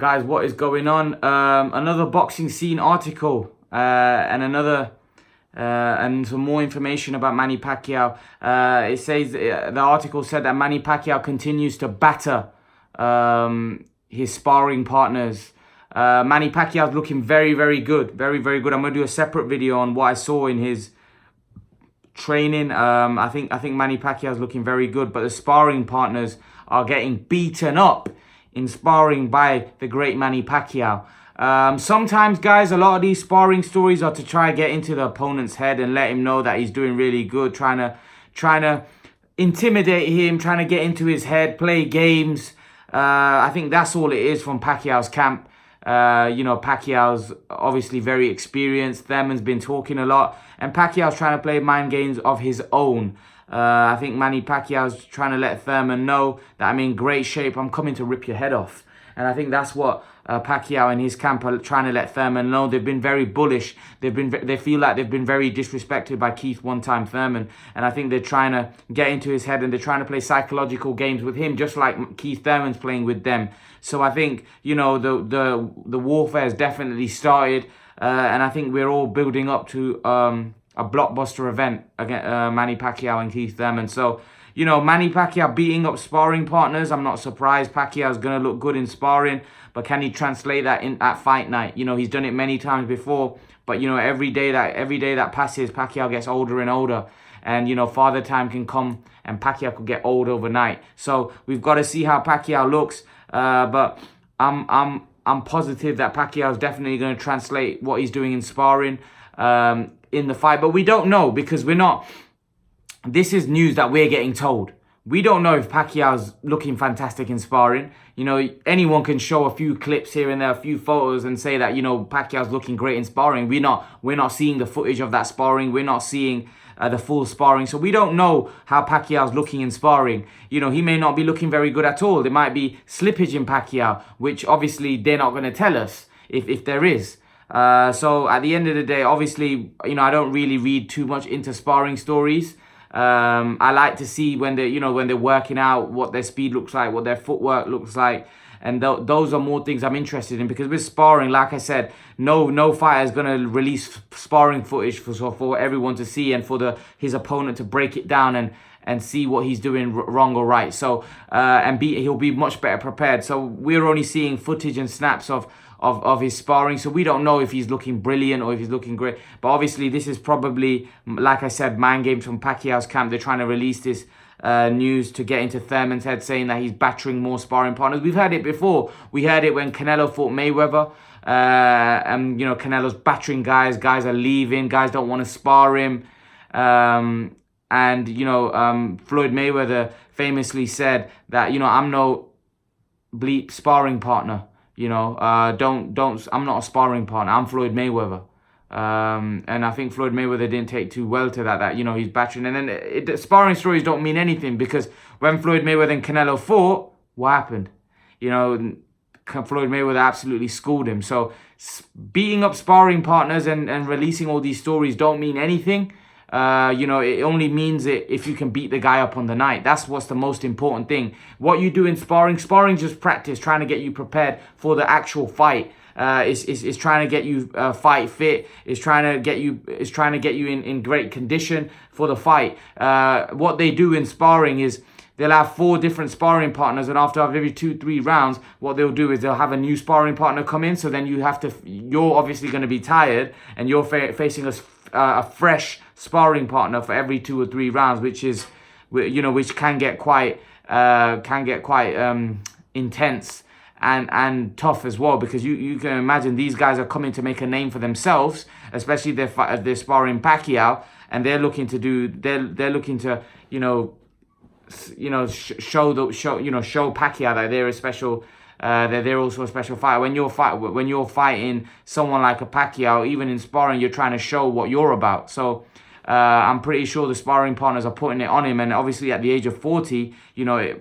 guys, what is going on? Another boxing scene article and some more information about Manny Pacquiao. It says the article said that Manny Pacquiao continues to batter his sparring partners. Manny Pacquiao is looking very, very good, very, very good. I'm gonna do a separate video on what I saw in his training. I think Manny Pacquiao is looking very good, but the sparring partners are getting beaten up in sparring by the great Manny Pacquiao. Sometimes, guys, a lot of these sparring stories are to try to get into the opponent's head and let him know that he's doing really good, trying to intimidate him, trying to get into his head, play games. I think that's all it is from Pacquiao's camp. Pacquiao's obviously very experienced. Thurman's been talking a lot, and Pacquiao's trying to play mind games of his own. I think Manny Pacquiao's trying to let Thurman know that I'm in great shape. I'm coming to rip your head off. And I think that's what Pacquiao and his camp are trying to let Thurman know. They've been very bullish. They feel like they've been very disrespected by Keith one-time Thurman. And I think they're trying to get into his head, and they're trying to play psychological games with him, just like Keith Thurman's playing with them. So I think, the warfare has definitely started. And I think we're all building up to a blockbuster event against Manny Pacquiao and Keith Thurman. So, Manny Pacquiao beating up sparring partners, I'm not surprised. Pacquiao's going to look good in sparring, but can he translate that at fight night? He's done it many times before, but, every day that passes, Pacquiao gets older and older. And, father time can come and Pacquiao could get old overnight. So we've got to see how Pacquiao looks. But I'm positive that Pacquiao is definitely going to translate what he's doing in sparring in the fight. But we don't know, because this is news that we're getting told. We don't know if Pacquiao's looking fantastic in sparring. Anyone can show a few clips here and there, a few photos, and say that, Pacquiao's looking great in sparring. We're not seeing the footage of that sparring. We're not seeing the full sparring. So we don't know how Pacquiao's looking in sparring. He may not be looking very good at all. There might be slippage in Pacquiao, which obviously they're not going to tell us if there is. So at the end of the day, obviously, I don't really read too much into sparring stories. I like to see when they're working out, what their speed looks like, what their footwork looks like. And those are more things I'm interested in, because with sparring, like I said, no fighter is going to release sparring footage for everyone to see, and for his opponent to break it down and see what he's doing wrong or right. So he'll be much better prepared. So we're only seeing footage and snaps of his sparring, so we don't know if he's looking brilliant or if he's looking great. But obviously this is probably, like I said, mind games from Pacquiao's camp. They're trying to release this news to get into Thurman's head, saying that he's battering more sparring partners. We've heard it before. We heard it when Canelo fought Mayweather. Canelo's battering guys. Guys are leaving. Guys don't want to spar him. Floyd Mayweather famously said that, I'm no bleep sparring partner. I'm not a sparring partner. I'm Floyd Mayweather. And I think Floyd Mayweather didn't take too well to that he's battering. And then sparring stories don't mean anything, because when Floyd Mayweather and Canelo fought, what happened? Floyd Mayweather absolutely schooled him. So beating up sparring partners and releasing all these stories don't mean anything. It only means it if you can beat the guy up on the night. That's what's the most important thing. What you do in sparring just practice, trying to get you prepared for the actual fight. Is trying to get you fight fit. Is trying to get you in great condition for the fight. What they do in sparring is they'll have 4 different sparring partners, and after every 2-3 rounds, what they'll do is they'll have a new sparring partner come in. So then you're obviously going to be tired, and you're facing a fresh sparring partner for every 2 or 3 rounds, which can get quite intense and tough as well, because you can imagine these guys are coming to make a name for themselves, especially they're sparring Pacquiao, and they're looking to show Pacquiao that they're a special. They're also a special fighter. When you're fighting someone like a Pacquiao, even in sparring, you're trying to show what you're about. So I'm pretty sure the sparring partners are putting it on him. And obviously at the age of 40,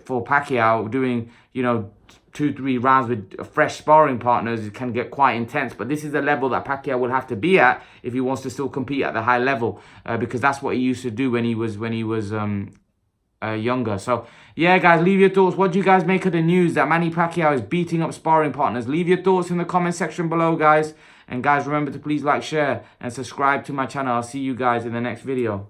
for Pacquiao, doing 2-3 rounds with fresh sparring partners, it can get quite intense. But this is the level that Pacquiao will have to be at if he wants to still compete at the high level, because that's what he used to do when he was younger. So yeah, guys, leave your thoughts. What do you guys make of the news that Manny Pacquiao is beating up sparring partners? Leave your thoughts in the comment section below, guys. And guys, remember to please like, share, and subscribe to my channel. I'll see you guys in the next video.